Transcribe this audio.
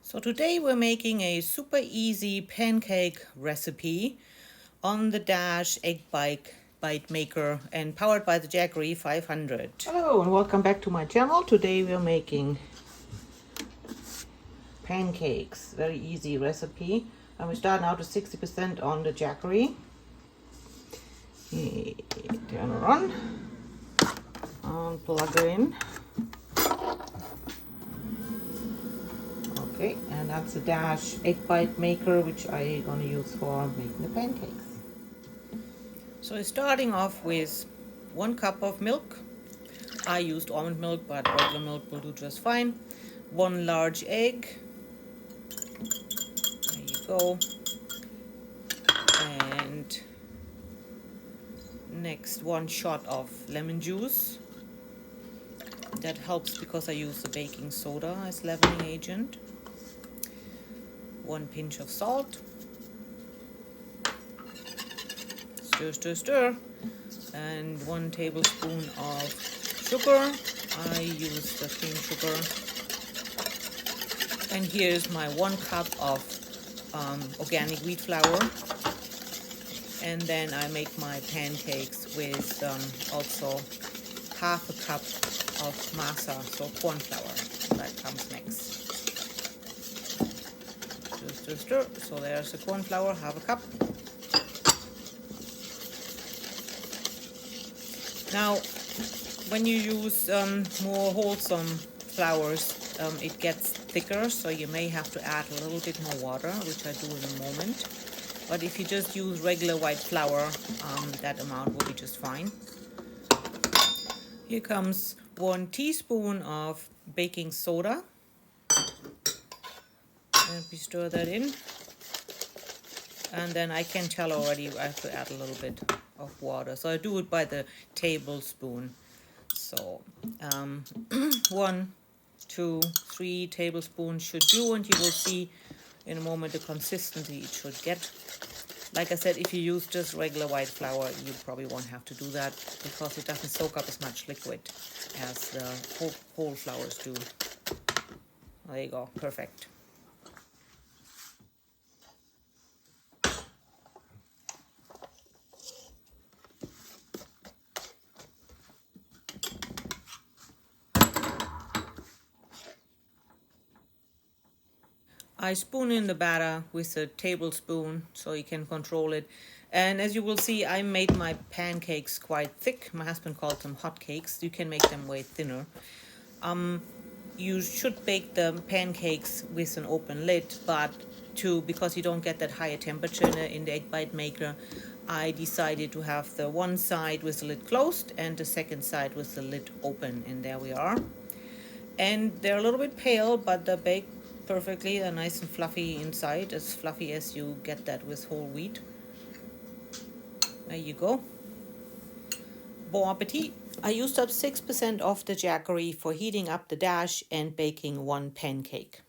So today we're making a super easy pancake recipe on the Dash bite maker and powered by the Jackery 500. Hello and welcome back to my channel. Today we're making pancakes. Very easy recipe. And we're starting out with 60% on the Jackery. Turn her on and plug her in. Okay, and that's the Dash egg bite maker, which I'm gonna use for making the pancakes. So starting off with 1 cup of milk. I used almond milk, but regular milk will do just fine. 1 large egg. There you go. And next 1 shot of lemon juice. That helps because I use the baking soda as leavening agent. 1 pinch of salt. Stir, stir, stir. And 1 tablespoon of sugar. I use the cane sugar. And here's my 1 cup of organic wheat flour. And then I make my pancakes with also half a cup of Masa, so corn flour. That comes next. Stir, stir. So there's the corn flour, half a cup. Now, when you use more wholesome flours, it gets thicker, so you may have to add a little bit more water, which I do in a moment. But if you just use regular white flour, that amount will be just fine. Here comes 1 teaspoon of baking soda. And we stir that in. And then I can tell already I have to add a little bit of water. So I do it by the tablespoon. So 1, 2, 3 tablespoons should do, and you will see in a moment the consistency it should get. Like I said, if you use just regular white flour, you probably won't have to do that because it doesn't soak up as much liquid as the whole flours do. There you go, perfect. I spoon in the batter with a tablespoon so you can control it. And as you will see, I made my pancakes quite thick. My husband called them hot cakes. You can make them way thinner. You should bake the pancakes with an open lid, but because you don't get that higher temperature in the egg bite maker, I decided to have the one side with the lid closed and the second side with the lid open, and there we are. And they're a little bit pale, but they're baked perfectly. They're nice and fluffy inside, as fluffy as you get that with whole wheat. There you go. Bon appetit. I used up 6% of the Jackery for heating up the Dash and baking 1 pancake.